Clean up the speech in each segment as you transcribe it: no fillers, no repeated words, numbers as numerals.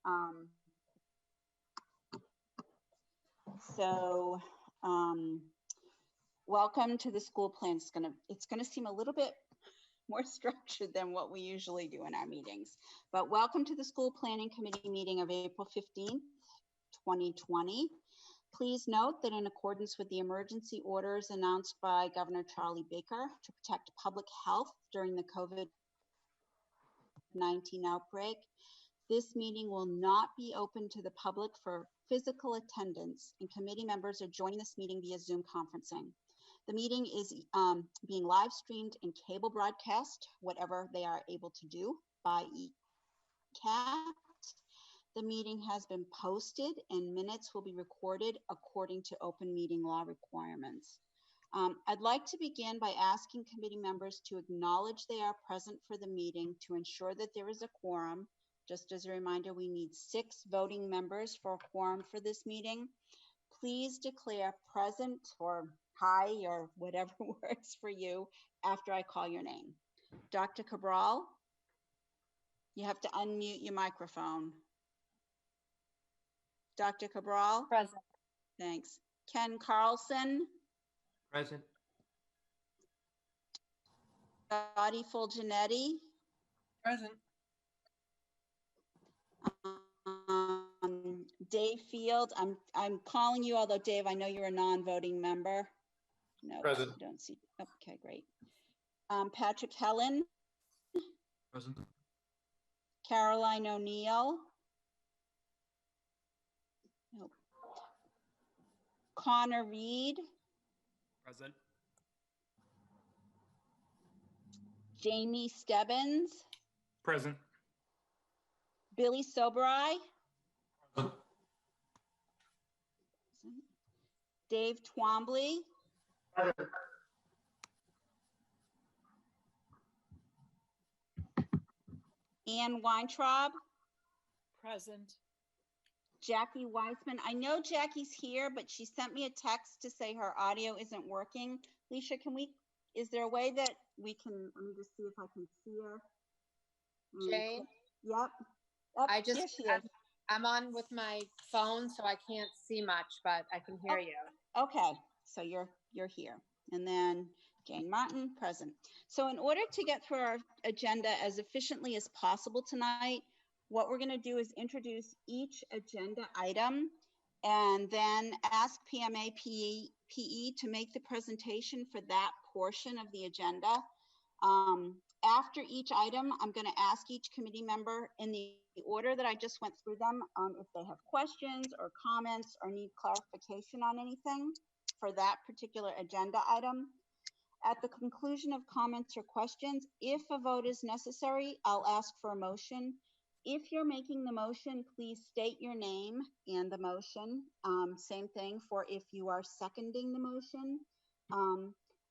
Um, so welcome to the school plan. It's gonna seem a little bit more structured than what we usually do in our meetings. But welcome to the school planning committee meeting of April 15th, 2020. Please note that in accordance with the emergency orders announced by Governor Charlie Baker to protect public health during the COVID-19 outbreak, this meeting will not be open to the public for physical attendance, and committee members are joining this meeting via Zoom conferencing. The meeting is being live streamed and cable broadcast, whatever they are able to do, by ECAT. The meeting has been posted and minutes will be recorded according to open meeting law requirements. I'd like to begin by asking committee members to acknowledge they are present for the meeting to ensure that there is a quorum. Just as a reminder, we need 6 voting members for a quorum for this meeting. Please declare present or hi or whatever works for you after I call your name. Dr. Cabral, you have to unmute your microphone. Dr. Cabral? Present. Thanks. Ken Carlson? Present. Dottie Fulgenetti? Present. Dave Field, I'm calling you, although Dave, I know you're a non-voting member. No, Present. I don't see. Okay, great. Patrick Helen, Present. Caroline O'Neill. Nope. Connor Reed, Present. Jamie Stebbins, Present. Billy Sobrai, Present. Dave Twombly, Present. Ann Weintraub, Present. Jackie Weissman. I know Jackie's here, but she sent me a text to say her audio isn't working. Leisha, is there a way that we can, let me just see if I can see her. Jane? Yep. I just, I'm on with my phone, so I can't see much, but I can hear you. Okay, so you're here. And then Jane Martin, present. So in order to get through our agenda as efficiently as possible tonight, what we're gonna do is introduce each agenda item and then ask PMA PE to make the presentation for that portion of the agenda. After each item, I'm going to ask each committee member in the order that I just went through them, if they have questions or comments or need clarification on anything for that particular agenda item. At the conclusion of comments or questions, if a vote is necessary, I'll ask for a motion. If you're making the motion, please state your name and the motion. Same thing for if you are seconding the motion.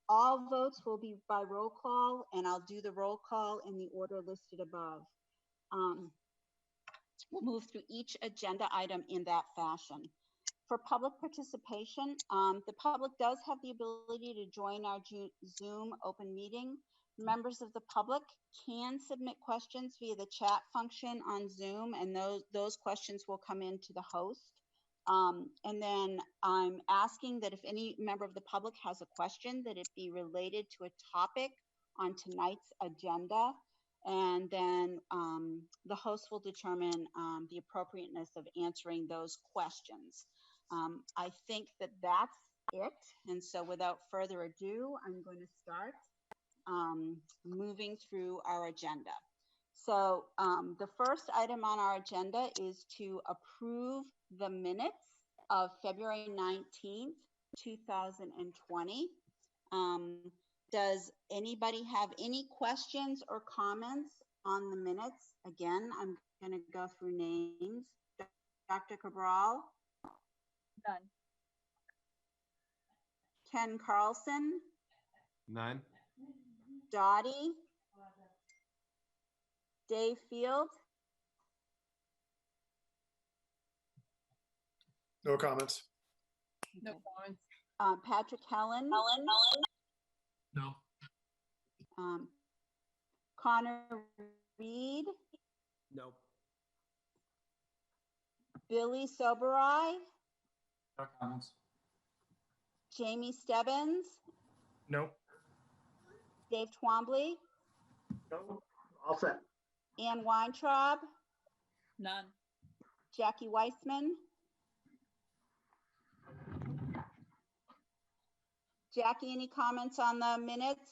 All votes will be by roll call, and I'll do the roll call in the order listed above. We'll move through each agenda item in that fashion. For public participation, the public does have the ability to join our Zoom open meeting. Members of the public can submit questions via the chat function on Zoom, and those questions will come in to the host. And then I'm asking that if any member of the public has a question, that it be related to a topic on tonight's agenda. And then the host will determine the appropriateness of answering those questions. I think that that's it. And so without further ado, I'm going to start moving through our agenda. So the first item on our agenda is to approve the minutes of February 19th, 2020. Does anybody have any questions or comments on the minutes? Again, I'm going to go through names. Dr. Cabral? None. Ken Carlson? None. Dottie? Dave Field? No comments. No comments. Patrick Helen? No. Connor Reed? No. Billy Soberai, No comments. Jamie Stebbins, Nope. Dave Twombly, Nope. All set. Ann Weintraub, None. Jackie Weissman. Jackie, any comments on the minutes?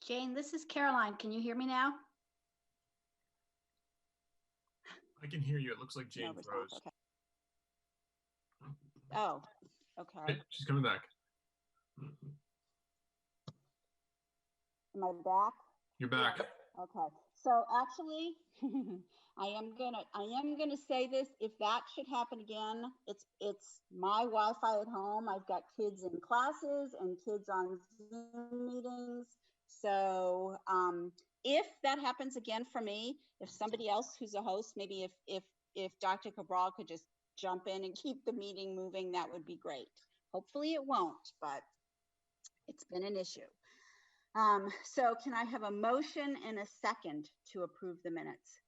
Jane, this is Caroline. Can you hear me now? I can hear you. It looks like Jane No response, froze. okay. Oh, okay. Hey, she's coming back. Am I back? You're back. Okay, so actually, I am gonna say this. If that should happen again, it's my Wi-Fi at home. I've got kids in classes and kids on Zoom meetings. So if that happens again for me, if somebody else who's a host, maybe if Dr. Cabral could just jump in and keep the meeting moving, that would be great. Hopefully it won't, but it's been an issue. So can I have a motion and a second to approve the minutes?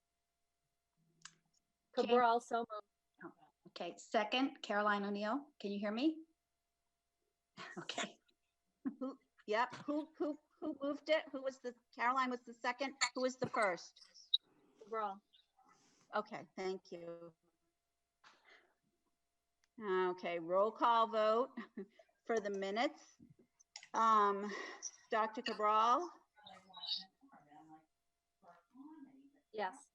Cabral, so moved. Oh, okay, second, Caroline O'Neill. Can you hear me? Okay. Yep, who moved it? Who was the, Caroline was the second? Who was the first? Cabral. Okay, thank you. Okay, roll call vote for the minutes. Dr. Cabral, Yes.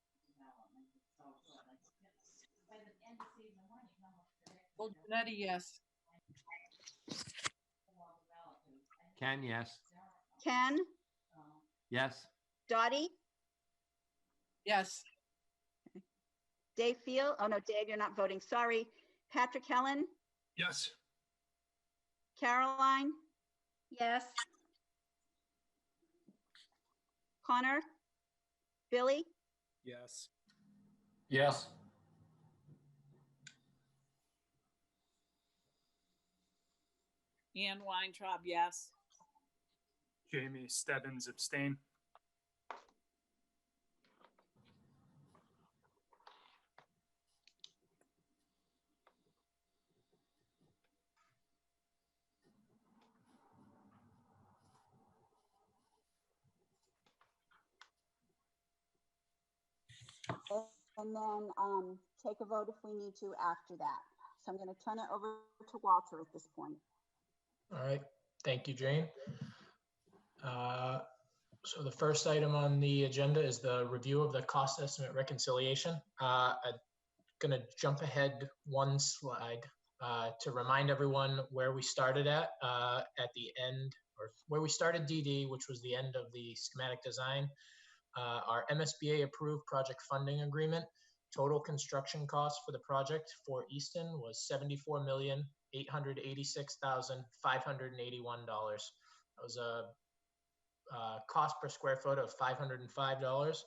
Well, Janetti, yes. Ken, yes. Ken, Yes. Dottie, Yes. Dave Field. Oh no, Dave, you're not voting. Sorry. Patrick Helen, Yes. Caroline, Yes. Connor, Billy, Yes. Yes. Ann Weintraub, yes. Jamie Stebbins abstain. and then take a vote if we need to after that. So I'm going to turn it over to Walter at this point. All right, thank you, Jane. So the first item on the agenda is the review of the cost estimate reconciliation. I'm gonna jump ahead one slide to remind everyone where we started at the end, or where we started DD, which was the end of the schematic design. Our MSBA approved project funding agreement. Total construction cost for the project for Easton was $74,886,581. That was a cost per square foot of $505.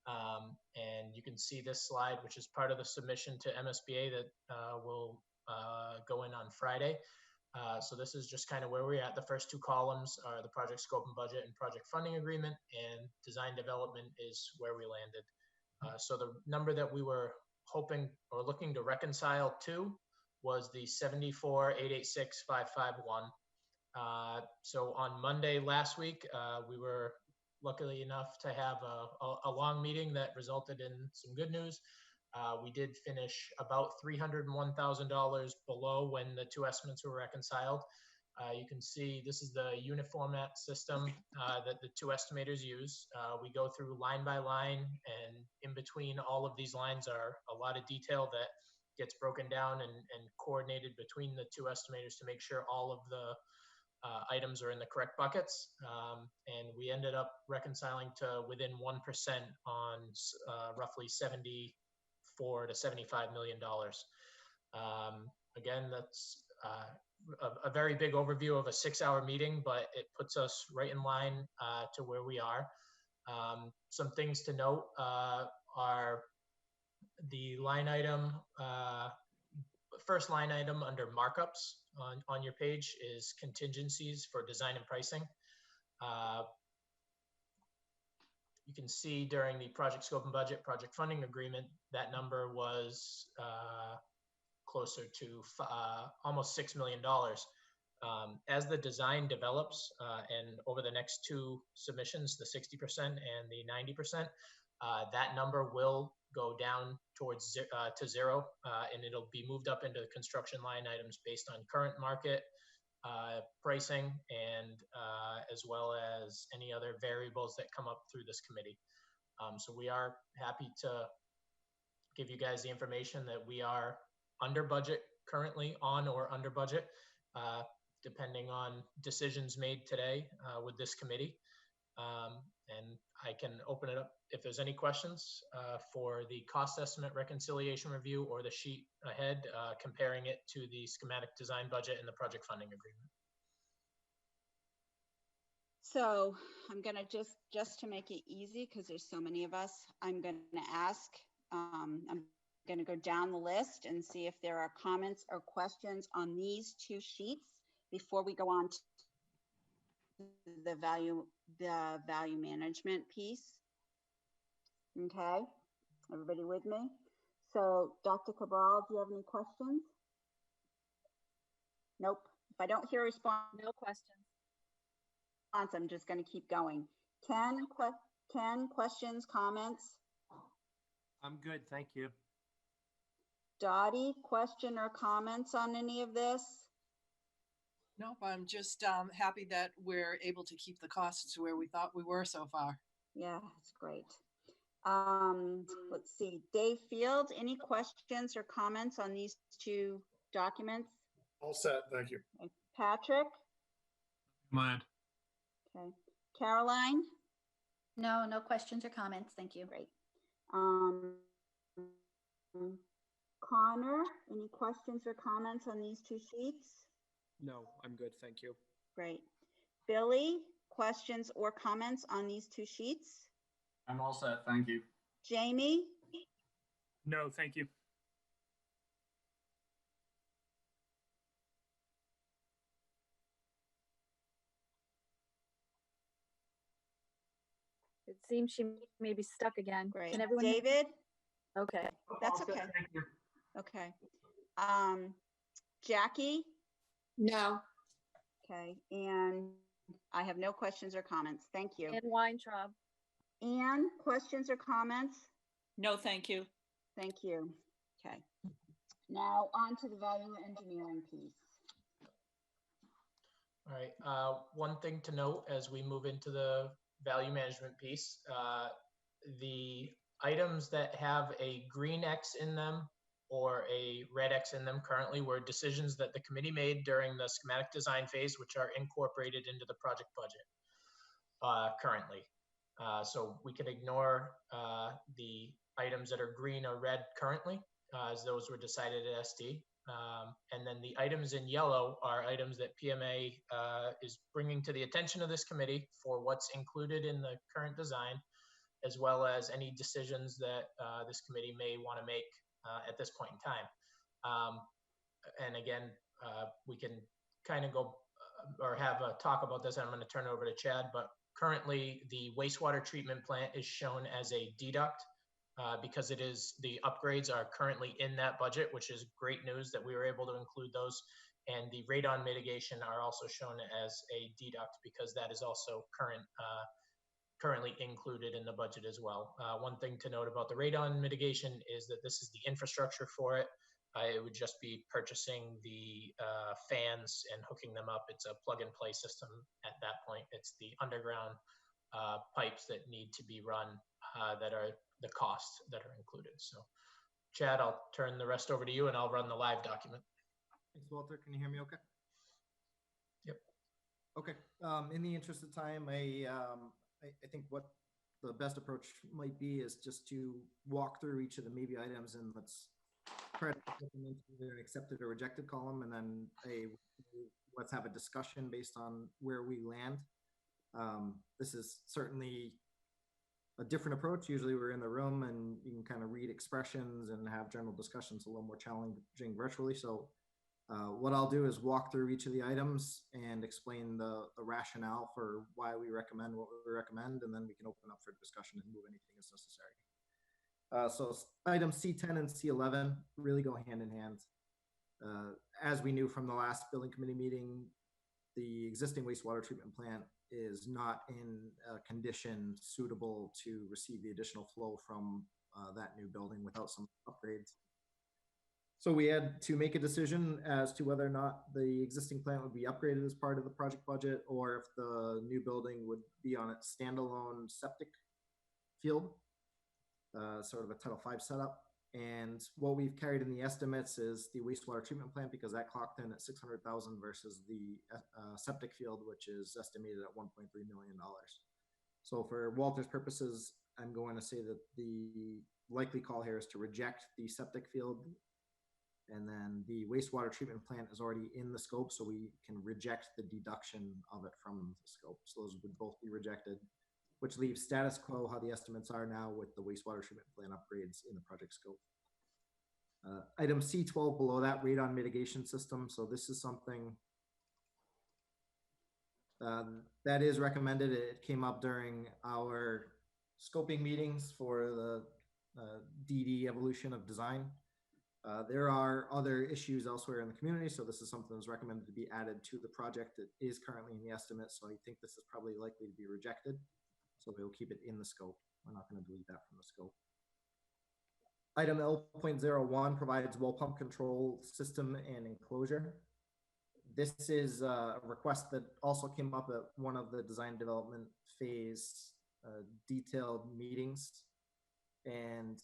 And you can see this slide, which is part of the submission to MSBA that will go in on Friday. So this is just kind of where we're at. The first two columns are the project scope and budget and project funding agreement, and design development is where we landed. So the number that we were hoping or looking to reconcile to was the $74,886,551. So on Monday last week, we were lucky enough to have a long meeting that resulted in some good news. We did finish about $301,000 below when the two estimates were reconciled. You can see this is the uniformat system that the two estimators use. We go through line by line, and in between all of these lines are a lot of detail that gets broken down and coordinated between the two estimators to make sure all of the items are in the correct buckets. And we ended up reconciling to within 1% on roughly $74 to $75 million. Again, that's a very big overview of a 6-hour meeting, but it puts us right in line to where we are. Some things to note are the line item, first line item under markups. on your page is contingencies for design and pricing. You can see during the project scope and budget project funding agreement, that number was closer to almost $6 million. As the design develops and over the next two submissions, the 60% and the 90%, that number will go down towards to zero, and it'll be moved up into construction line items based on current market pricing and as well as any other variables that come up through this committee. So we are happy to give you guys the information that we are under budget currently, on or under budget, depending on decisions made today with this committee. And I can open it up if there's any questions for the cost estimate reconciliation review or the sheet ahead, comparing it to the schematic design budget and the project funding agreement. So I'm gonna just to make it easy, because there's so many of us, I'm gonna ask, I'm gonna go down the list and see if there are comments or questions on these two sheets before we go on to the value management piece. Okay, everybody with me? So Dr. Cabral, do you have any questions? Nope. If I don't hear a response, No questions. I'm just going to keep going. Ken, questions, comments? I'm good, thank you. Dottie, question or comments on any of this? Nope, I'm just happy that we're able to keep the costs to where we thought we were so far. Yeah, that's great. Let's see, Dave Field, any questions or comments on these two documents? All set, thank you. Okay. Patrick? Mind. Okay. Caroline? No, no questions or comments. Thank you. Great. Connor, any questions or comments on these two sheets? No, I'm good, thank you. Great. Billy, questions or comments on these two sheets? I'm all set, thank you. Jamie? No, thank you. It seems she may be stuck again. Great. Can everyone? David? Okay. That's okay. Okay. Jackie? No. Okay. And I have no questions or comments. Thank you. And Weintraub. Anne, questions or comments? No, thank you. Thank you. Okay. Now on to the value engineering piece. All right. One thing to note as we move into the value management piece, the items that have a green X in them or a red X in them currently were decisions that the committee made during the schematic design phase, which are incorporated into the project budget currently. So we can ignore the items that are green or red currently, as those were decided at SD. And then the items in yellow are items that PMA is bringing to the attention of this committee for what's included in the current design, as well as any decisions that this committee may want to make at this point in time. And again, we can kind of go or have a talk about this. I'm going to turn it over to Chad, but currently the wastewater treatment plant is shown as a deduct because it is, the upgrades are currently in that budget, which is great news that we were able to include those. And the radon mitigation are also shown as a deduct because that is also currently included in the budget as well. One thing to note about the radon mitigation is that this is the infrastructure for it. It would just be purchasing the fans and hooking them up. It's a plug and play system at that point. It's the underground pipes that need to be run that are the costs that are included. So Chad, I'll turn the rest over to you and I'll run the live document. Thanks, Walter. Can you hear me okay? Yep. Okay. In the interest of time, I think what the best approach might be is just to walk through each of the maybe items and let's try to put them into either an accepted or rejected column, and then let's have a discussion based on where we land. This is certainly a different approach. Usually we're in the room and you can kind of read expressions and have general discussions, a little more challenging virtually. So What I'll do is walk through each of the items and explain the rationale for why we recommend what we recommend, and then we can open up for discussion and move anything as necessary. So items C10 and C11 really go hand in hand. As we knew from the last building committee meeting, the existing wastewater treatment plant is not in a condition suitable to receive the additional flow from that new building without some upgrades. So we had to make a decision as to whether or not the existing plant would be upgraded as part of the project budget, or if the new building would be on its standalone septic field, sort of a Title V setup. And what we've carried in the estimates is the wastewater treatment plant, because that clocked in at 600,000 versus the septic field, which is estimated at $1.3 million. So for Walter's purposes, I'm going to say that the likely call here is to reject the septic field, and then the wastewater treatment plant is already in the scope, so we can reject the deduction of it from the scope. So those would both be rejected, which leaves status quo how the estimates are now with the wastewater treatment plant upgrades in the project scope. Item C12 below that, radon mitigation system. So this is something that is recommended. It came up during our scoping meetings for the DD evolution of design. There are other issues elsewhere in the community, so this is something that's recommended to be added to the project. It is currently in the estimate, so I think this is probably likely to be rejected. So we'll keep it in the scope. We're not going to delete that from the scope. Item L.01 provides well pump control system and enclosure. This is a request that also came up at one of the design development phase detailed meetings. And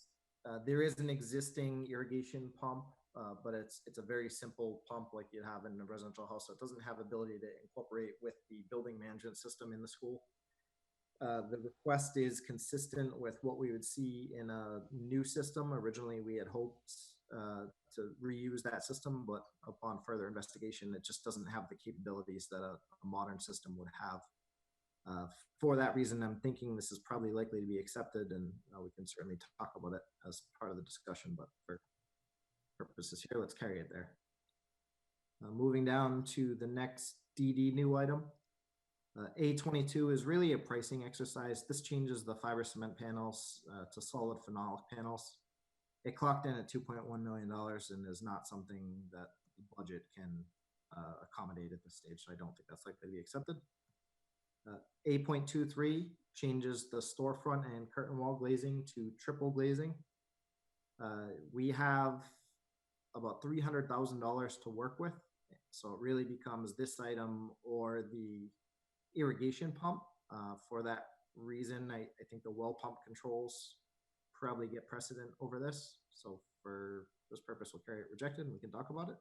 there is an existing irrigation pump, but it's a very simple pump like you have in a residential house. So it doesn't have ability to incorporate with the building management system in the school. The request is consistent with what we would see in a new system. Originally, we had hoped to reuse that system, but upon further investigation, it just doesn't have the capabilities that a modern system would have. For that reason, I'm thinking this is probably likely to be accepted, and we can certainly talk about it as part of the discussion, but for purposes here, let's carry it there. Moving down to the next DD new item. A22 is really a pricing exercise. This changes the fiber cement panels to solid phenolic panels. It clocked in at $2.1 million and is not something that the budget can accommodate at this stage. So I don't think that's likely to be accepted. A.23 changes the storefront and curtain wall glazing to triple glazing. We have about $300,000 to work with. So it really becomes this item or the irrigation pump. For that reason, I think the well pump controls probably get precedent over this. So for this purpose, we'll carry it rejected and we can talk about it.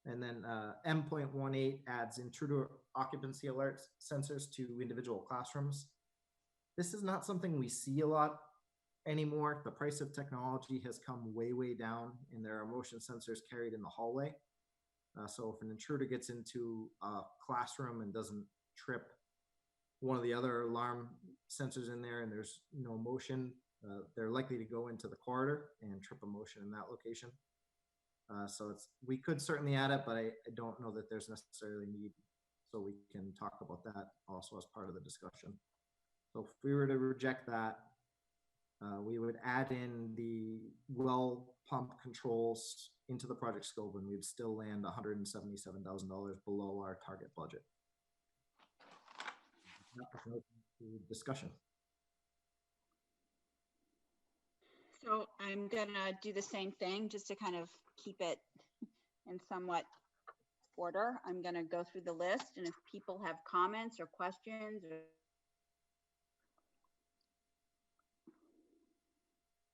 And then M.18 adds intruder occupancy alerts sensors to individual classrooms. This is not something we see a lot anymore. The price of technology has come way, way down, and there are motion sensors carried in the hallway. So if an intruder gets into a classroom and doesn't trip one of the other alarm sensors in there and there's no motion, they're likely to go into the corridor and trip a motion in that location. So we could certainly add it, but I don't know that there's necessarily need. So we can talk about that also as part of the discussion. So if we were to reject that, we would add in the well pump controls into the project scope, and we'd still land $177,000 below our target budget. Discussion. So I'm gonna do the same thing just to kind of keep it in somewhat order. I'm gonna go through the list, and if people have comments or questions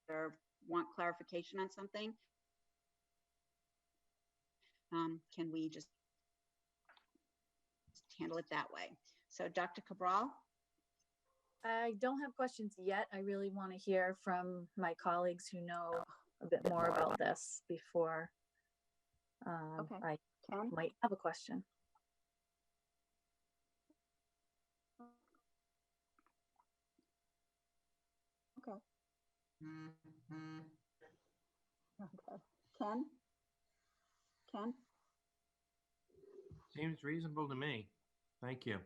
or want clarification on something, can we just handle it that way? So Dr. Cabral? I don't have questions yet. I really want to hear from my colleagues who know a bit more about this before Okay. I Ken? might have a question. Okay. Okay. Ken? Ken? Seems reasonable to me. Thank you.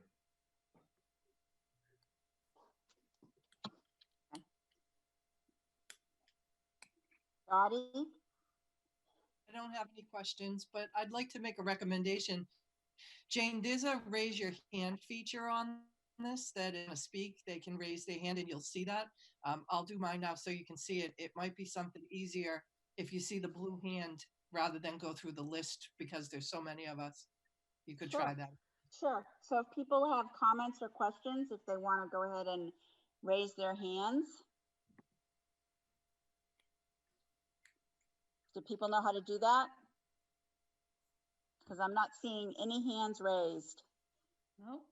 Dottie? I don't have any questions, but I'd like to make a recommendation. Jane, there's a raise your hand feature on this that if I speak, they can raise their hand and you'll see that. I'll do mine now so you can see it. It might be something easier if you see the blue hand rather than go through the list because there's so many of us. You could try that. Sure. So if people have comments or questions, if they want to go ahead and raise their hands. Do people know how to do that? Because I'm not seeing any hands raised. Nope.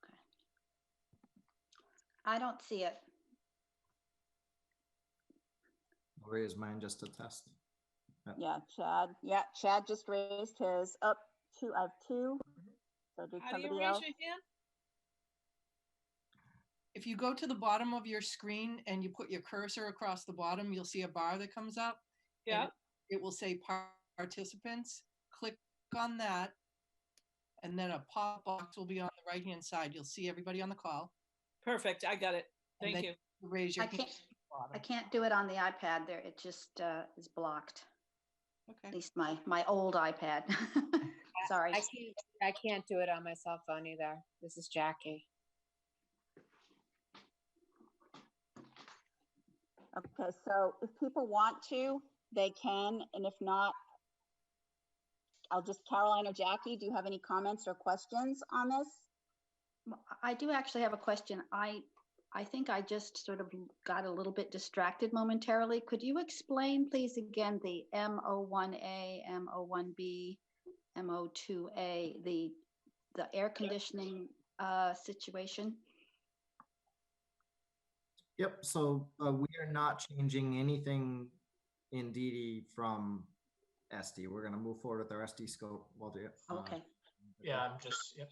Okay. I don't see it. I'll raise mine just to test. Yeah, Chad. Yeah, Chad just raised his up. I have two. So did How do you somebody raise else? your hand? If you go to the bottom of your screen and you put your cursor across the bottom, you'll see a bar that comes up. Yeah. It will say participants. Click on that. And then a pop box will be on the right-hand side. You'll see everybody on the call. Perfect. I got it. And Thank then you. Raise your I hand. can't do it on the iPad there. It just is blocked. At Okay. least my old iPad. Sorry. I can't do it on my cell phone either. This is Jackie. Okay, so if people want to, they can, and if not, I'll just, Caroline or Jackie, do you have any comments or questions on this? I do actually have a question. I think I just sort of got a little bit distracted momentarily. Could you explain, please, again, the MO1A, MO1B, MO2A, the air conditioning situation? Yep, so we are not changing anything in DD from SD. We're going to move forward with our SD scope. We'll do it. Okay. Yeah, I'm just, yep.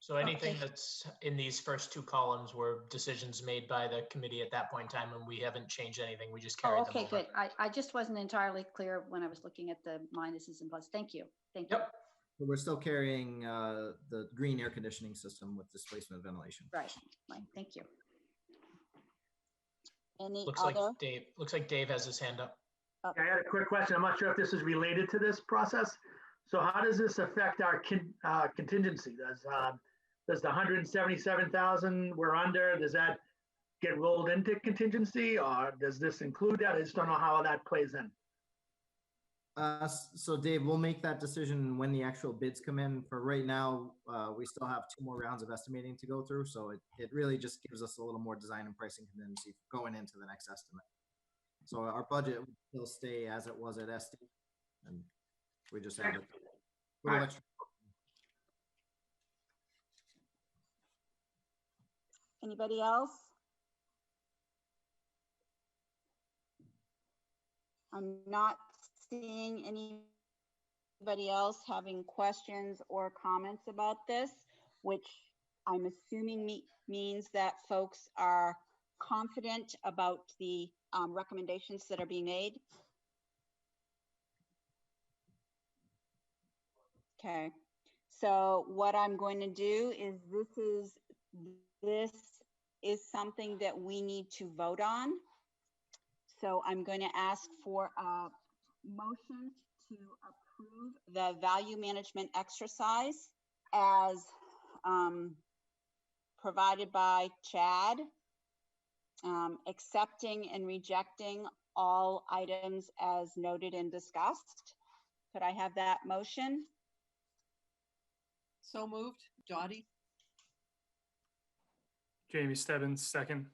So anything that's in these first two columns were decisions made by the committee at that point in time, and we haven't changed anything. We just carried them over. Good. I just wasn't entirely clear when I was looking at the minuses and plus. Thank you. Thank you. Yep. So we're still carrying the green air conditioning system with displacement ventilation. Right. Thank you. Any Looks other? like Dave has his hand up. Oh. I had a quick question. I'm not sure if this is related to this process. So how does this affect our contingency? Does the 177,000 we're under, does that get rolled into contingency, or does this include that? I just don't know how that plays in. So Dave, we'll make that decision when the actual bids come in. For right now, we still have 2 more rounds of estimating to go through. So it really just gives us a little more design and pricing contingency going into the next estimate. So our budget will still stay as it was at SD, and we just have a little extra. Anybody else? I'm not seeing anybody else having questions or comments about this, which I'm assuming means that folks are confident about the recommendations that are being made. Okay, so what I'm going to do is this is something that we need to vote on. So I'm going to ask for a motion to approve the value management exercise as provided by Chad, accepting and rejecting all items as noted and discussed. Could I have that motion? So moved. Dottie? Jamie Stebbins, second.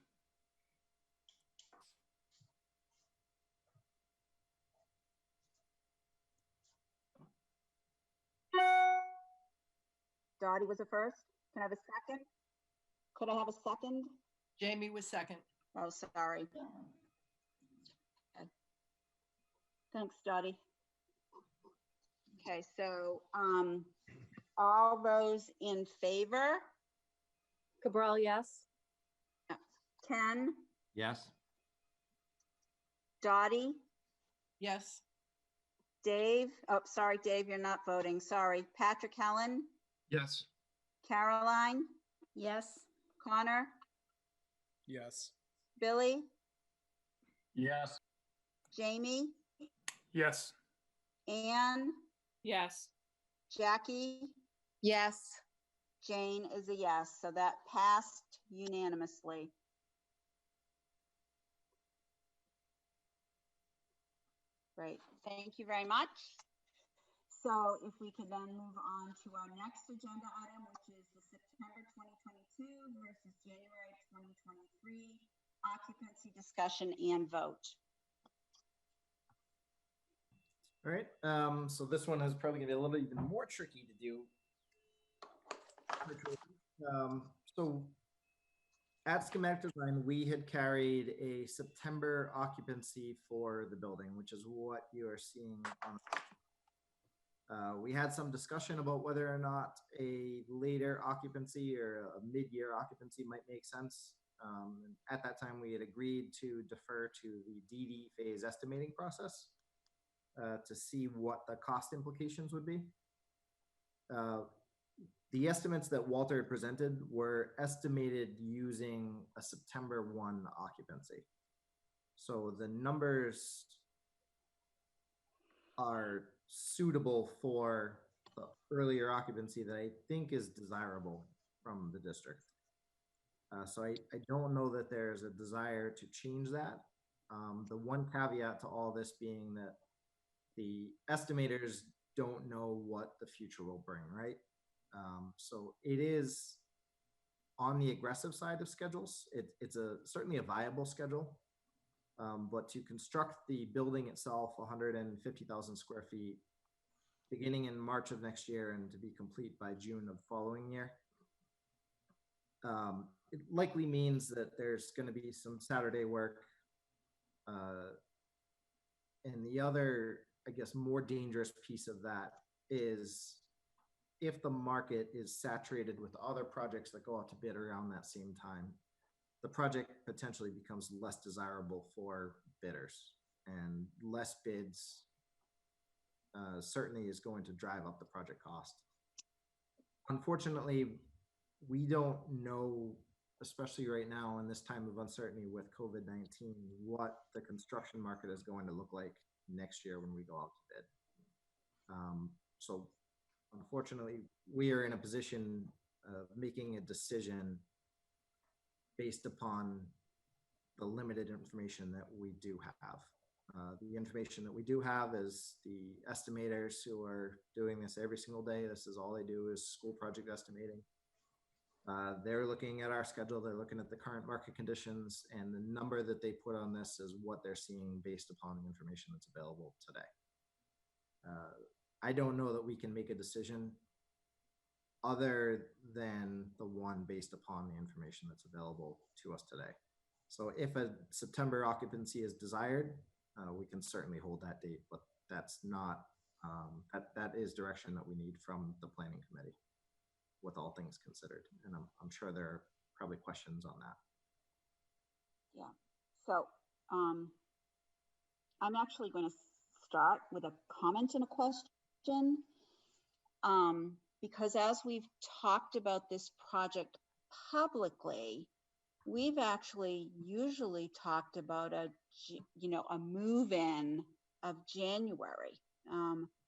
Dottie was the first. Can I have a second? Could I have a second? Jamie was second. Oh, sorry. Okay. Thanks, Dottie. Okay, so all those in favor? Cabral, yes. Ken, Yes. Dottie, Yes. Dave, oh, sorry, Dave, you're not voting. Sorry. Patrick Helen, Yes. Caroline, Yes. Connor, Yes. Billy, Yes. Jamie, Yes. Anne, Yes. Jackie, Yes. Jane is a yes. So that passed unanimously. Great. Thank you very much. So if we could then move on to our next agenda item, which is the September 2022 versus January 2023 occupancy discussion and vote. All right, so this one is probably gonna be a little even more tricky to do. So at schematic design, we had carried a September occupancy for the building, which is what you are seeing on. We had some discussion about whether or not a later occupancy or a mid-year occupancy might make sense. At that time, we had agreed to defer to the DD phase estimating process to see what the cost implications would be. The estimates that Walter had presented were estimated using a September 1 occupancy. So the numbers are suitable for the earlier occupancy that I think is desirable from the district. So I don't know that there's a desire to change that. The one caveat to all this being that the estimators don't know what the future will bring, right? So it is on the aggressive side of schedules. It's certainly a viable schedule, but to construct the building itself, 150,000 square feet, beginning in March of next year and to be complete by June of the following year, it likely means that there's going to be some Saturday work. And the other, I guess, more dangerous piece of that is if the market is saturated with other projects that go out to bid around that same time, the project potentially becomes less desirable for bidders, and less bids certainly is going to drive up the project cost. Unfortunately, we don't know, especially right now in this time of uncertainty with COVID-19, what the construction market is going to look like next year when we go out to bid. So unfortunately, we are in a position of making a decision based upon the limited information that we do have. The information that we do have is the estimators who are doing this every single day. This is all they do is school project estimating. They're looking at our schedule, they're looking at the current market conditions, and the number that they put on this is what they're seeing based upon the information that's available today. I don't know that we can make a decision other than the one based upon the information that's available to us today. So if a September occupancy is desired, we can certainly hold that date, but that's not, that is direction that we need from the planning committee with all things considered. And I'm sure there are probably questions on that. Yeah, so I'm actually going to start with a comment and a question. Because as we've talked about this project publicly, we've actually usually talked about a move-in of January.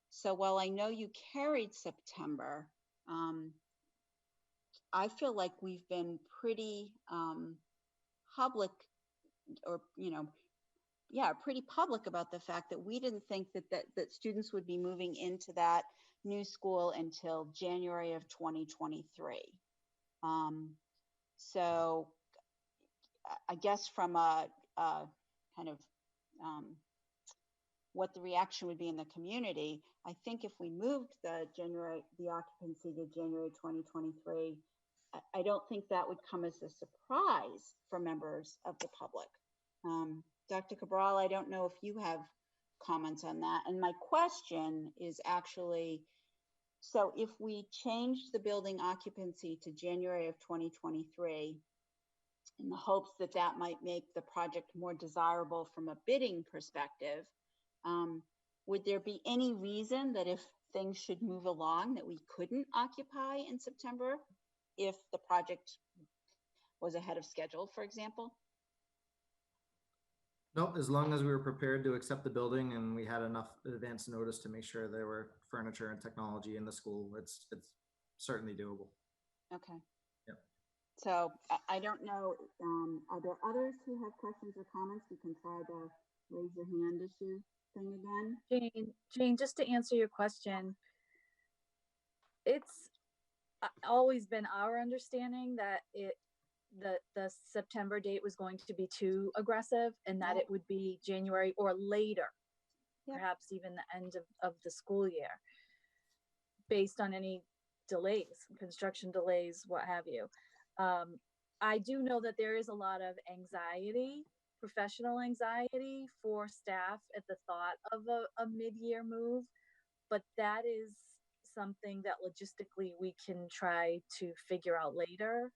So while I know you carried September, I feel like we've been pretty public, or pretty public about the fact that we didn't think that students would be moving into that new school until January of 2023. So I guess from a kind of what the reaction would be in the community, I think if we moved the occupancy to January 2023, I don't think that would come as a surprise for members of the public. Dr. Cabral, I don't know if you have comments on that. And my question is actually, so if we change the building occupancy to January of 2023, in the hopes that that might make the project more desirable from a bidding perspective, would there be any reason that if things should move along that we couldn't occupy in September if the project was ahead of schedule, for example? No, as long as we were prepared to accept the building and we had enough advance notice to make sure there were furniture and technology in the school, it's certainly doable. Okay. Yep. So I don't know, are there others who have questions or comments? We can try the raise your hand issue thing again. Jane, just to answer your question, it's always been our understanding that the September date was going to be too aggressive and that it would be January or later, perhaps even the end of the school year, based on any delays, construction delays, what have you. I do know that there is a lot of anxiety, professional anxiety for staff at the thought of a mid-year move, but that is something that logistically we can try to figure out later.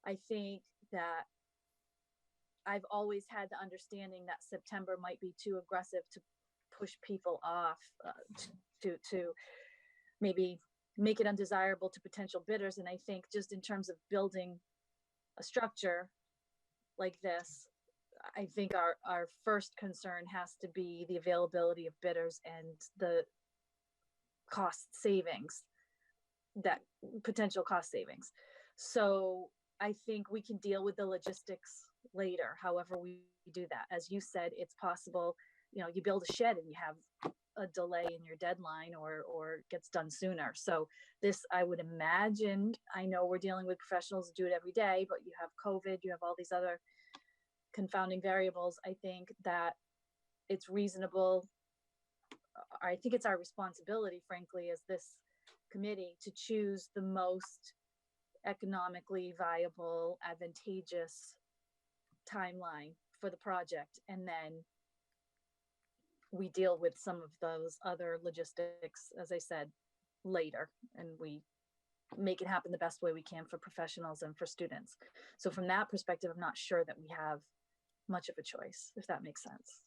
I think that I've always had the understanding that September might be too aggressive to push people off, to maybe make it undesirable to potential bidders. And I think just in terms of building a structure like this, I think our first concern has to be the availability of bidders and the cost savings, that potential cost savings. So I think we can deal with the logistics later, however we do that. As you said, it's possible, you know, you build a shed and you have a delay in your deadline or gets done sooner. So this, I would imagine, I know we're dealing with professionals who do it every day, but you have COVID, you have all these other confounding variables. I think that it's reasonable. I think it's our responsibility, frankly, as this committee to choose the most economically viable, advantageous timeline for the project. And then we deal with some of those other logistics, as I said, later, and we make it happen the best way we can for professionals and for students. So from that perspective, I'm not sure that we have much of a choice, if that makes sense.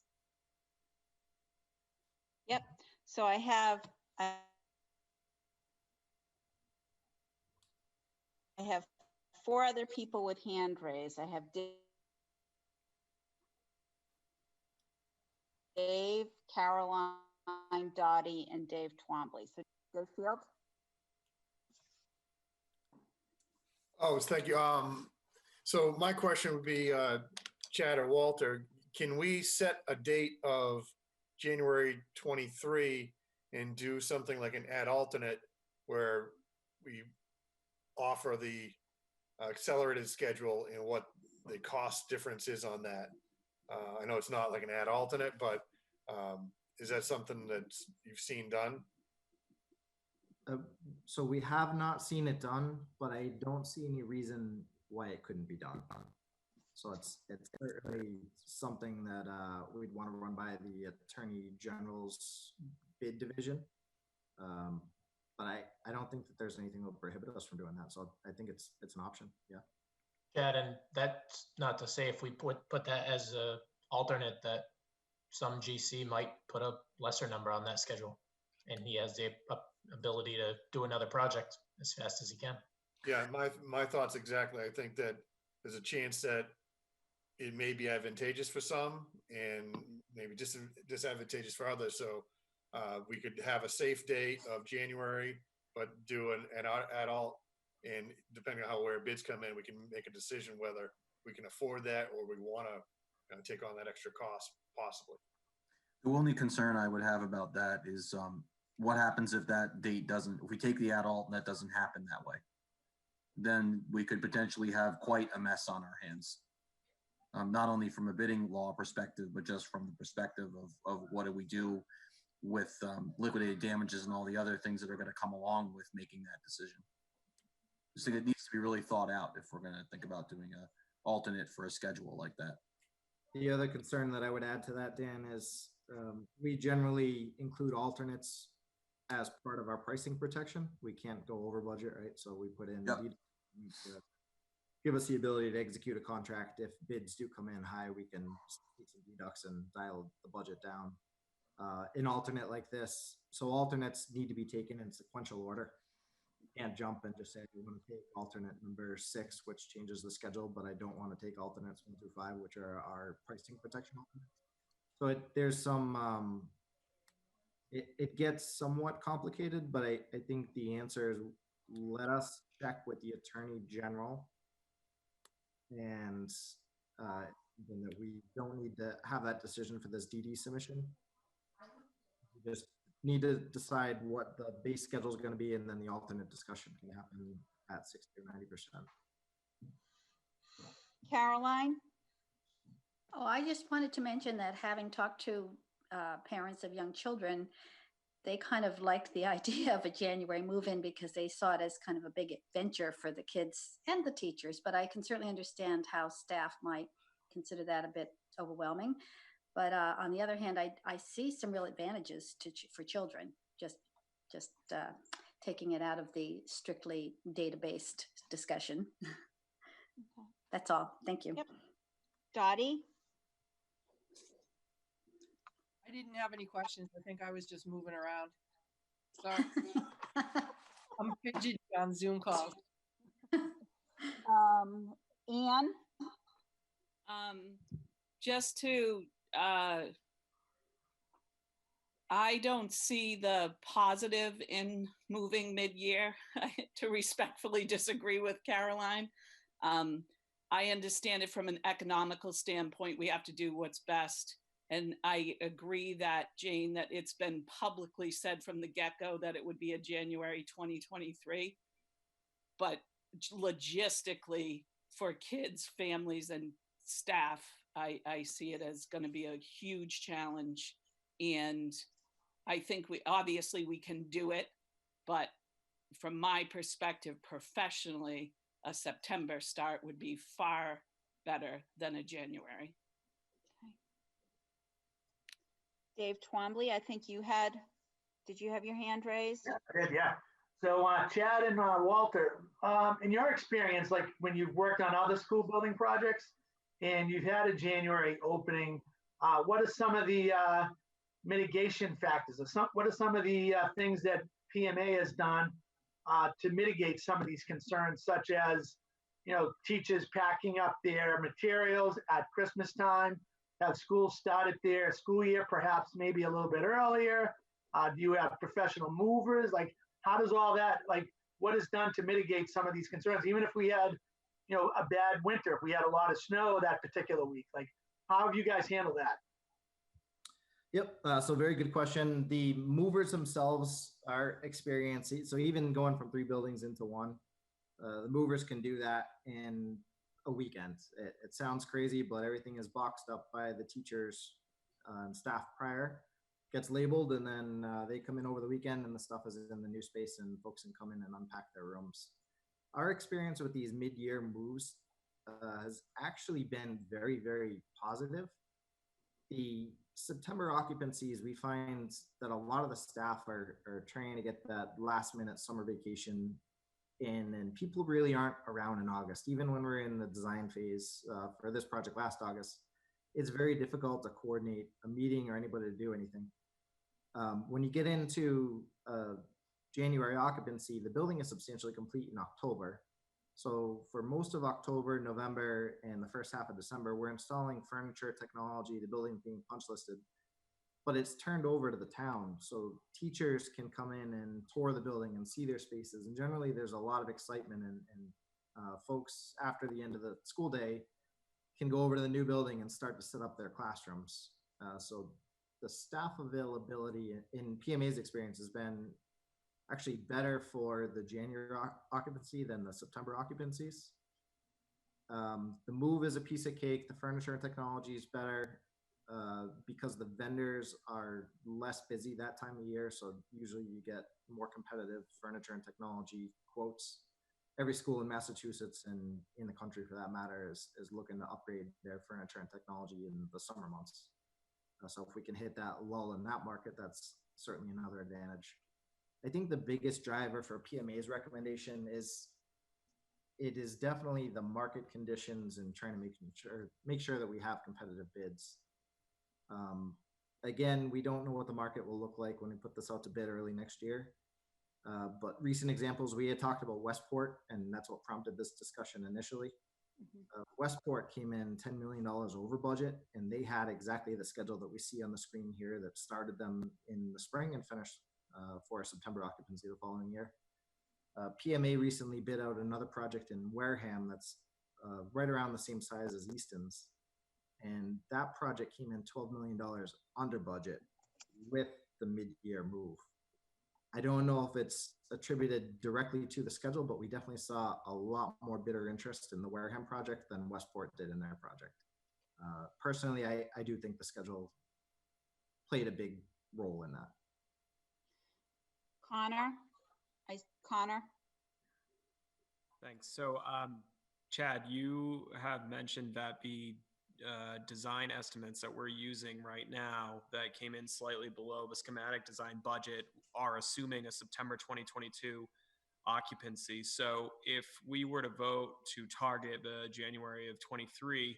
Yep. So I have 4 other people with hand raised. I have Dave, Caroline, Dottie, and Dave Twombly. So Dave Field. Oh, thank you. So my question would be, Chad or Walter, can we set a date of January 23 and do something like an ad alternate where we offer the accelerated schedule and what the cost difference is on that? I know it's not like an ad alternate, but is that something that you've seen done? So we have not seen it done, but I don't see any reason why it couldn't be done. So it's certainly something that we'd want to run by the Attorney General's bid division. But I don't think that there's anything that will prohibit us from doing that. So I think it's an option. Yeah. Chad, and that's not to say if we put that as a alternate that some GC might put a lesser number on that schedule, and he has the ability to do another project as fast as he can. Yeah, my thoughts exactly. I think that there's a chance that it may be advantageous for some and maybe disadvantageous for others. So we could have a safe date of January, but do an ad alt, and depending on where bids come in, we can make a decision whether we can afford that or we want to take on that extra cost possibly. The only concern I would have about that is what happens if that date doesn't, if we take the ad alt and that doesn't happen that way, then we could potentially have quite a mess on our hands. Not only from a bidding law perspective, but just from the perspective of what do we do with liquidated damages and all the other things that are going to come along with making that decision. I just think it needs to be really thought out if we're going to think about doing a alternate for a schedule like that. The other concern that I would add to that, Dan, is we generally include alternates as part of our pricing protection. We can't go over budget, right? So we put in to give us the ability to execute a contract. If bids do come in high, we can see some deducts and dial the budget down. an alternate like this. So alternates need to be taken in sequential order. You can't jump and just say, we want to take alternate number 6, which changes the schedule, but I don't want to take alternates 1 through 5, which are our pricing protection alternates. So there's some, it gets somewhat complicated, but I think the answer is let us check with the Attorney General, and then that we don't need to have that decision for this DD submission. We just need to decide what the base schedule is going to be, and then the alternate discussion can happen at 60 or 90%. Caroline? Oh, I just wanted to mention that having talked to parents of young children, they kind of liked the idea of a January move-in because they saw it as kind of a big adventure for the kids and the teachers. But I can certainly understand how staff might consider that a bit overwhelming. But on the other hand, I see some real advantages for children, just taking it out of the strictly data-based discussion. Okay. That's all. Thank you. Yep. Dottie? I didn't have any questions. I think I was just moving around. Sorry. I'm fidgety on Zoom calls. Anne? Just to, I don't see the positive in moving mid-year, to respectfully disagree with Caroline. I understand it from an economical standpoint. We have to do what's best. And I agree that, Jane, that it's been publicly said from the get-go that it would be a January 2023. But logistically, for kids, families, and staff, I see it as going to be a huge challenge. And I think we can do it. But from my perspective, professionally, a September start would be far better than a January. Dave Twombly, I think did you have your hand raised? Yeah, I did, yeah. So Chad and Walter, in your experience, like when you've worked on other school building projects and you've had a January opening, what are some of the mitigation factors? What are some of the things that PMA has done to mitigate some of these concerns, such as, teachers packing up their materials at Christmas time, have schools started their school year perhaps maybe a little bit earlier? Do you have professional movers? Like, how does all that, what is done to mitigate some of these concerns? Even if we had, a bad winter, if we had a lot of snow that particular week, how have you guys handled that? Yep, so very good question. The movers themselves are experienced. So even going from 3 buildings into 1, the movers can do that in a weekend. It sounds crazy, but everything is boxed up by the teachers and staff prior, gets labeled, and then they come in over the weekend and the stuff is in the new space and folks can come in and unpack their rooms. Our experience with these mid-year moves has actually been very, very positive. The September occupancies, we find that a lot of the staff are trying to get that last minute summer vacation in, and people really aren't around in August. Even when we're in the design phase for this project last August, it's very difficult to coordinate a meeting or anybody to do anything. When you get into January occupancy, the building is substantially complete in October. So for most of October, November, and the first half of December, we're installing furniture, technology, the building being punch listed, but it's turned over to the town. So teachers can come in and tour the building and see their spaces. And generally there's a lot of excitement, and folks after the end of the school day can go over to the new building and start to set up their classrooms. So the staff availability in PMA's experience has been actually better for the January occupancy than the September occupancies. The move is a piece of cake. The furniture and technology is better because the vendors are less busy that time of year. So usually you get more competitive furniture and technology quotes. Every school in Massachusetts and in the country for that matter is looking to upgrade their furniture and technology in the summer months. So if we can hit that lull in that market, that's certainly another advantage. I think the biggest driver for PMA's recommendation is it is definitely the market conditions and trying to make sure that we have competitive bids. again, we don't know what the market will look like when we put this out to bid early next year. But recent examples, we had talked about Westport, and that's what prompted this discussion initially. Westport came in $10 million over budget, and they had exactly the schedule that we see on the screen here that started them in the spring and finished for a September occupancy the following year. PMA recently bid out another project in Wareham that's right around the same size as Easton's, and that project came in $12 million under budget with the mid-year move. I don't know if it's attributed directly to the schedule, but we definitely saw a lot more bidder interest in the Wareham project than Westport did in their project. Personally, I do think the schedule played a big role in that. Connor? Thanks. So, Chad, you have mentioned that the design estimates that we're using right now that came in slightly below the schematic design budget are assuming a September 2022 occupancy. So if we were to vote to target the January of 23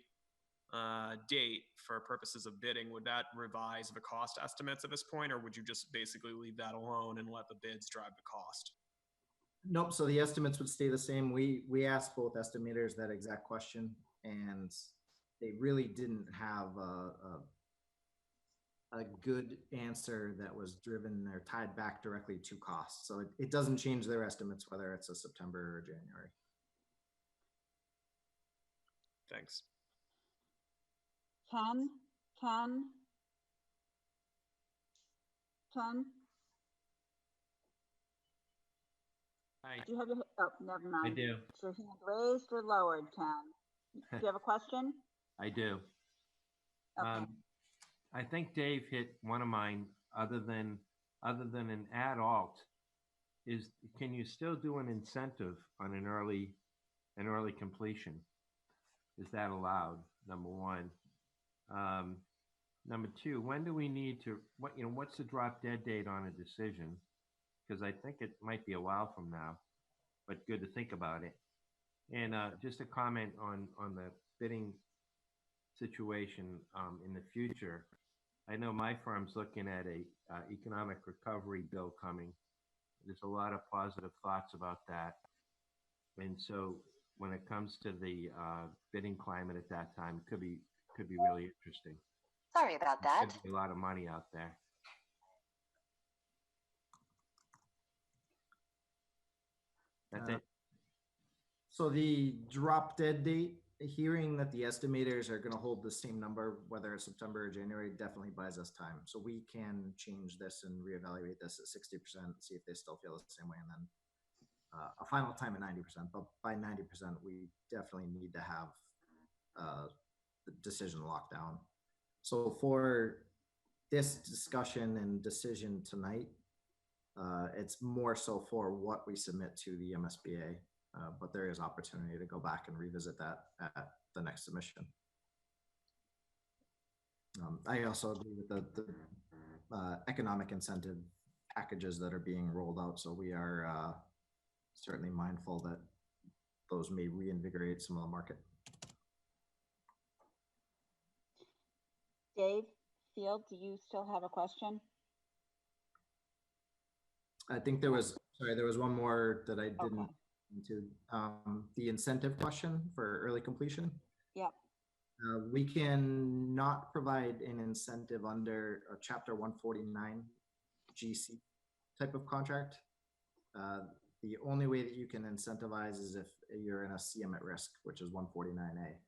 date for purposes of bidding, would that revise the cost estimates at this point, or would you just basically leave that alone and let the bids drive the cost? Nope. So the estimates would stay the same. We asked both estimators that exact question, and they really didn't have a good answer that was driven or tied back directly to cost. So it doesn't change their estimates whether it's a September or January. Thanks. Ken? Hi. Do you have your, oh, never mind. I do. Is your hand raised or lowered, Ken? Do you have a question? I do. Okay. I think Dave hit one of mine. Other than an add alt, can you still do an incentive on an early completion? Is that allowed? Number one. Number two, when do we need to? What's the drop dead date on a decision? Because I think it might be a while from now, but good to think about it. And just a comment on the bidding situation in the future. I know my firm's looking at a economic recovery bill coming. There's a lot of positive thoughts about that. And so when it comes to the bidding climate at that time, it could be really interesting. Sorry about that. Could be a lot of money out there. That's it. So the drop dead date, hearing that the estimators are going to hold the same number, whether it's September or January, definitely buys us time. So we can change this and reevaluate this at 60%, see if they still feel the same way, and then a final time at 90%. But by 90%, we definitely need to have the decision locked down. So for this discussion and decision tonight, it's more so for what we submit to the MSBA. But there is opportunity to go back and revisit that at the next submission. I also agree with the economic incentive packages that are being rolled out. So we are certainly mindful that those may reinvigorate some of the market. Dave Field, do you still have a question? I think there was one more that I didn't. Okay. Into the incentive question for early completion. Yep. We can not provide an incentive under a Chapter 149 GC type of contract. The only way that you can incentivize is if you're in a CM at risk, which is 149A.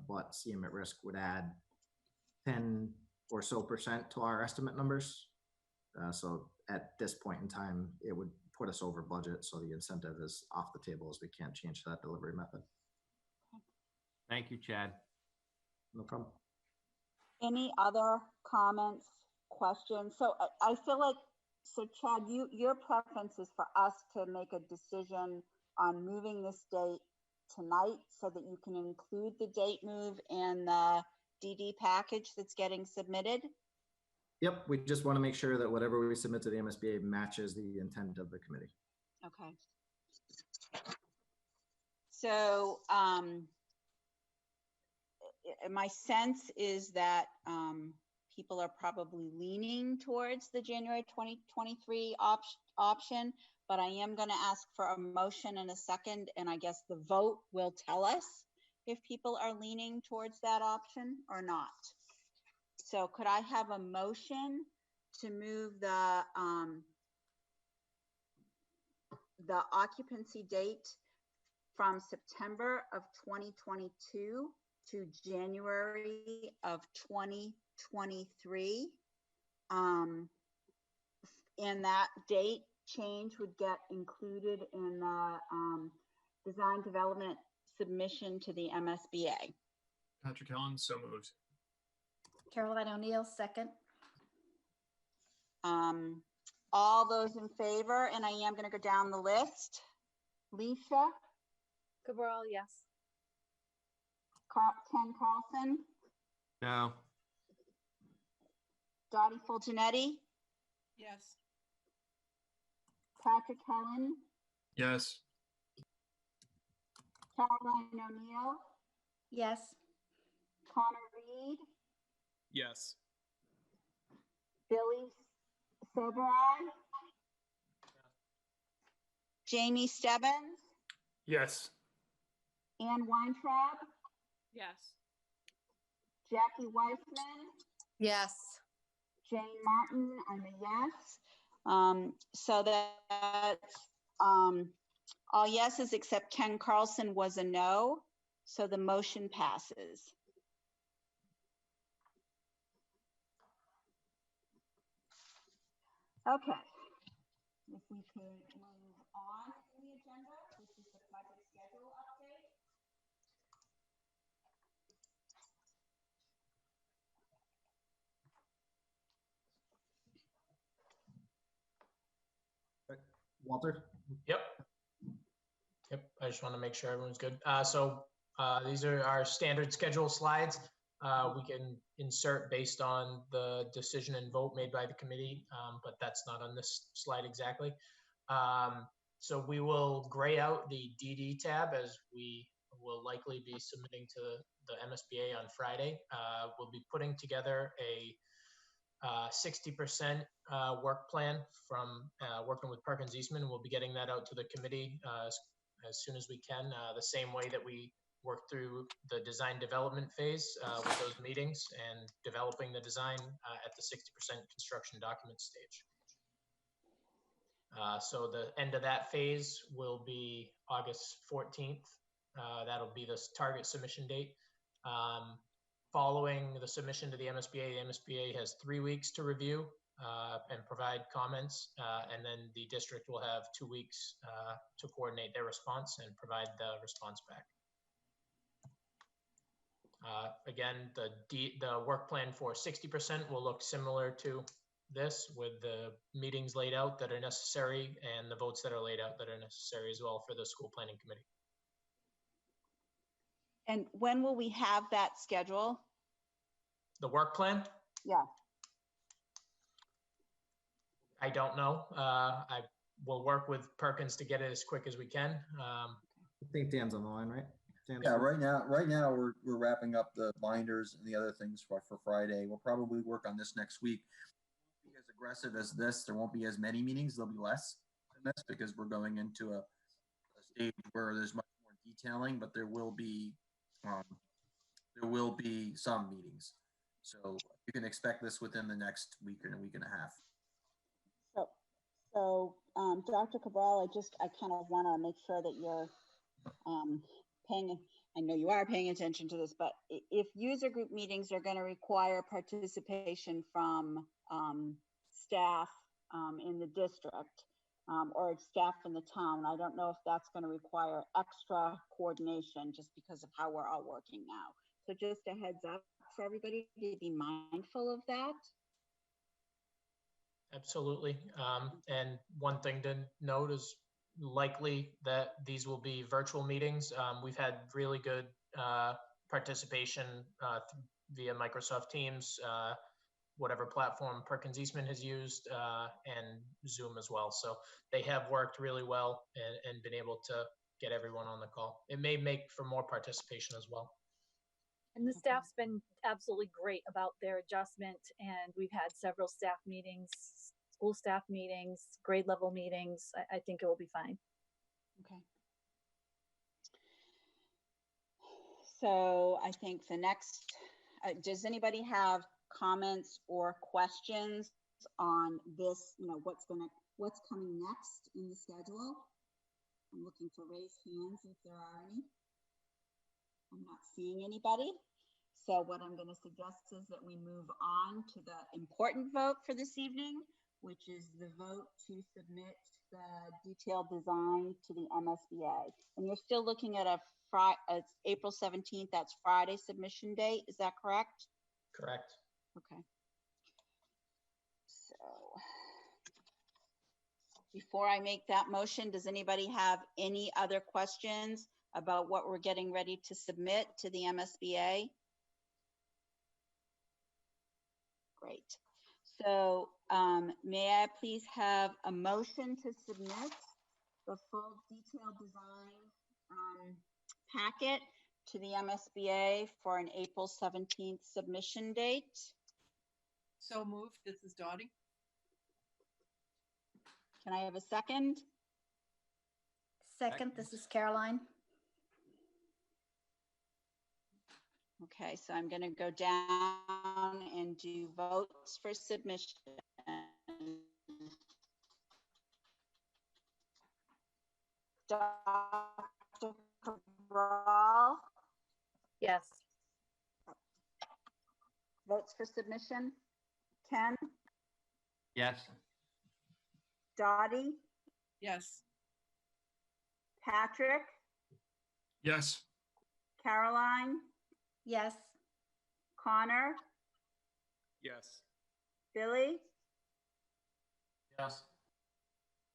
But CM at risk would add 10 or so % to our estimate numbers. So at this point in time, it would put us over budget, so the incentive is off the table as we can't change that delivery method. Thank you, Chad. No problem. Any other comments, questions? So I feel like, so Chad, your preference is for us to make a decision on moving this date tonight so that you can include the date move in the DD package that's getting submitted? Yep, we just want to make sure that whatever we submit to the MSBA matches the intent of the committee. Okay. So my sense is that people are probably leaning towards the January 2023 option, but I am going to ask for a motion in a second, and I guess the vote will tell us if people are leaning towards that option or not. So could I have a motion to move the occupancy date from September of 2022 to January of 2023. And that date change would get included in the design development submission to the MSBA. Patrick Helen, so moved. Caroline O'Neill, second. All those in favor, and I am going to go down the list. Lisa? Cabral, yes. Ken Carlson? No. Dottie Fulgenetti? Yes. Patrick Helen? Yes. Caroline O'Neill? Yes. Connor Reed? Yes. Billy Soberai? Jamie Stebbins? Yes. Ann Weintraub? Yes. Jackie Weissman? Yes. Jane Martin, I'm a yes. So that's all yeses except Ken Carlson was a no. So the motion passes. Okay. If we could move on to the agenda, this is the project schedule update. Walter? Yep. Yep. I just want to make sure everyone's good. These are our standard schedule slides. We can insert based on the decision and vote made by the committee, but that's not on this slide exactly. So we will gray out the DD tab as we will likely be submitting to the MSBA on Friday. We'll be putting together a 60% work plan from working with Perkins Eastman. We'll be getting that out to the committee as soon as we can, the same way that we work through the design development phase with those meetings and developing the design at the 60% construction document stage. So the end of that phase will be August 14th. That'll be the target submission date. Following the submission to the MSBA has 3 weeks to review and provide comments, and then the district will have 2 weeks to coordinate their response and provide the response back. Again, the work plan for 60% will look similar to this, with the meetings laid out that are necessary and the votes that are laid out that are necessary as well for the school planning committee. And when will we have that schedule? The work plan? Yeah. I don't know. I will work with Perkins to get it as quick as we can. I think Dan's on the line, right? Dan's Yeah, right now we're wrapping up the binders and the other things for Friday. We'll probably work on this next week. It won't be as aggressive as this. There won't be as many meetings. There'll be less than this because we're going into a stage where there's much more detailing, but there will be some meetings. So you can expect this within the next week and a week and a half. So Dr. Cabral, I kind of want to make sure that you're I know you are paying attention to this, but if user group meetings are going to require participation from staff in the district or staff in the town, I don't know if that's going to require extra coordination just because of how we're all working now. So just a heads up for everybody to be mindful of that. Absolutely. And one thing to note is likely that these will be virtual meetings. We've had really good participation via Microsoft Teams, whatever platform Perkins Eastman has used, and Zoom as well. So they have worked really well and been able to get everyone on the call. It may make for more participation as well. And the staff's been absolutely great about their adjustment, and we've had several staff meetings, school staff meetings, grade level meetings. I think it will be fine. Okay. So I think the next, does anybody have comments or questions on this, what's coming next in the schedule? I'm looking for raised hands if there are any. I'm not seeing anybody. So what I'm going to suggest is that we move on to the important vote for this evening, which is the vote to submit the detailed design to the MSBA. And you're still looking at it's April 17th, that's Friday submission date. Is that correct? Correct. Okay. So before I make that motion, does anybody have any other questions about what we're getting ready to submit to the MSBA? Great. So may I please have a motion to submit the full detailed design packet to the MSBA for an April 17th submission date? So moved. This is Dottie. Can I have a second? Second, this is Caroline. Okay, so I'm going to go down and do votes for submission. Dr. Cabral? Yes. Votes for submission? Ken? Yes. Dottie? Yes. Patrick? Yes. Caroline? Yes. Connor? Yes. Billy? Yes.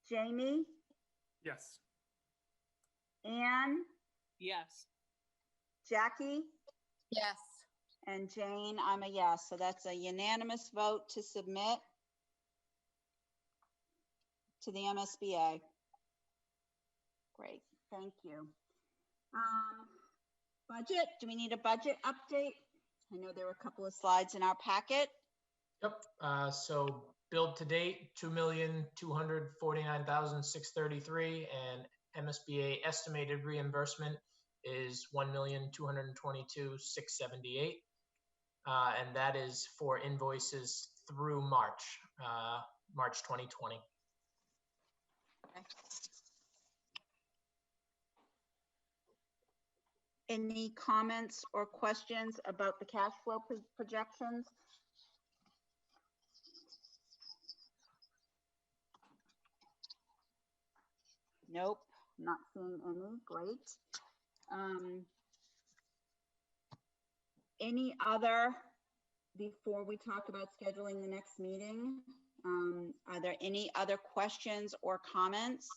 Jamie? Yes. Anne? Yes. Jackie? Yes. And Jane, I'm a yes. So that's a unanimous vote to submit to the MSBA. Great, thank you. Budget, do we need a budget update? I know there were a couple of slides in our packet. Yep. So billed to date, 2,249,633, and MSBA estimated reimbursement is 1,222,678, and that is for invoices through March 2020. Okay. Any comments or questions about the cash flow projections? Nope, not seeing any. Great. Any other, before we talk about scheduling the next meeting, are there any other questions or comments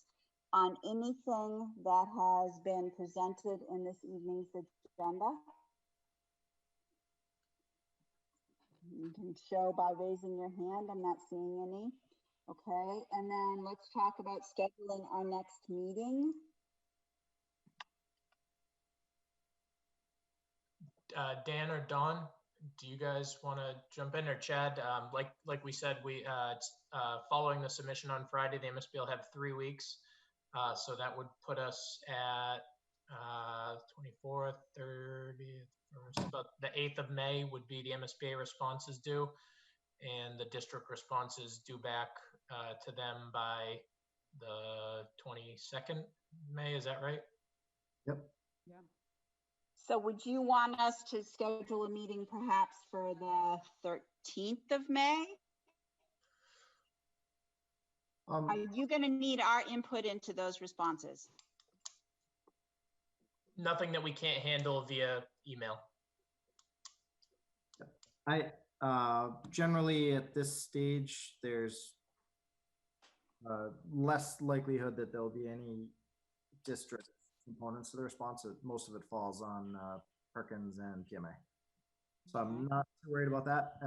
on anything that has been presented in this evening's agenda? You can show by raising your hand. I'm not seeing any. Okay, and then let's talk about scheduling our next meeting. Dan or Dawn, do you guys want to jump in, or Chad? Like we said, following the submission on Friday, the MSB will have 3 weeks. So that would put us at 24th, 30th, about the 8th of May would be the MSBA responses due, and the district responses due back to them by the 22nd May. Is that right? Yep. Yeah. So would you want us to schedule a meeting perhaps for the 13th of May? Are you going to need our input into those responses? Nothing that we can't handle via email. I generally at this stage, there's less likelihood that there'll be any district components to the response. Most of it falls on Perkins and PMA. So I'm not too worried about that.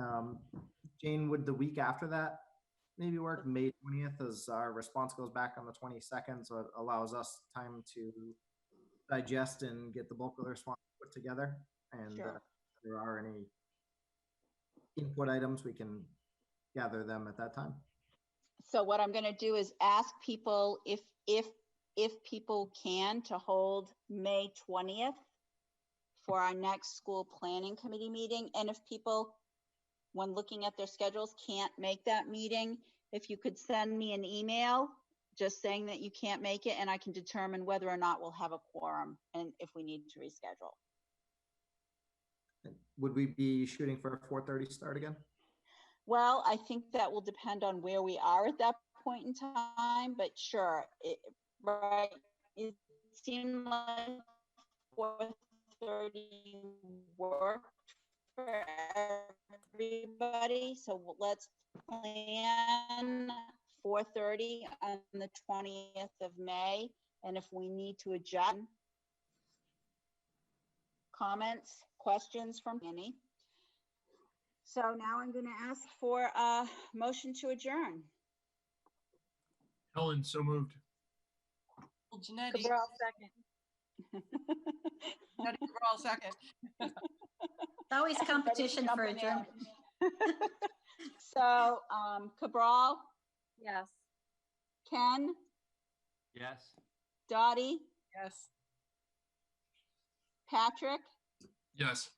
Jane, would the week after that maybe work? May 20th, as our response goes back on the 22nd, so it allows us time to digest and get the bulk of the response put together. And sure. there are any input items, we can gather them at that time. So what I'm going to do is ask people if people can to hold May 20th for our next school planning committee meeting. And if people, when looking at their schedules, can't make that meeting, if you could send me an email just saying that you can't make it, and I can determine whether or not we'll have a quorum and if we need to reschedule. Would we be shooting for a 4:30 start again? Well, I think that will depend on where we are at that point in time, but sure, right, it seemed like 4:30 worked for everybody, so let's plan 4:30 on the 20th of May, and if we need to adjust, comments, questions from any. So now I'm going to ask for a motion to adjourn. Helen, so moved. Janetti. Cabral, second. Janetti, Cabral, second. It's always competition for adjournment. So, Cabral, Yes. Ken, Yes. Dottie, Yes. Patrick, Yes.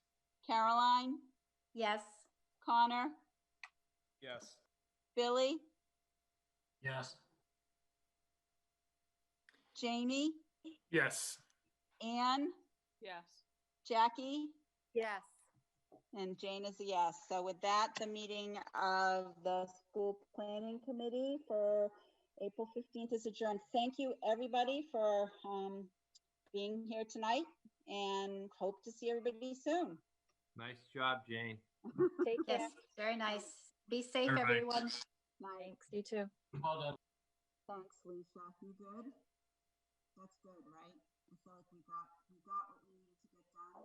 Caroline, Yes. Connor, Yes. Billy, Yes. Jamie, Yes. Anne, Yes. Jackie, Yes. and Jane is a yes. So with that, the meeting of the school planning committee for April 15th is adjourned. Thank you, everybody, for being here tonight, and hope to see everybody soon. Nice job, Jane. Take care. Yes, very nice. Be safe, Everybody. everyone. Thanks. You too. Well done. Thanks, Lisa. You good? That's good, right? I feel like we got what we needed to get done.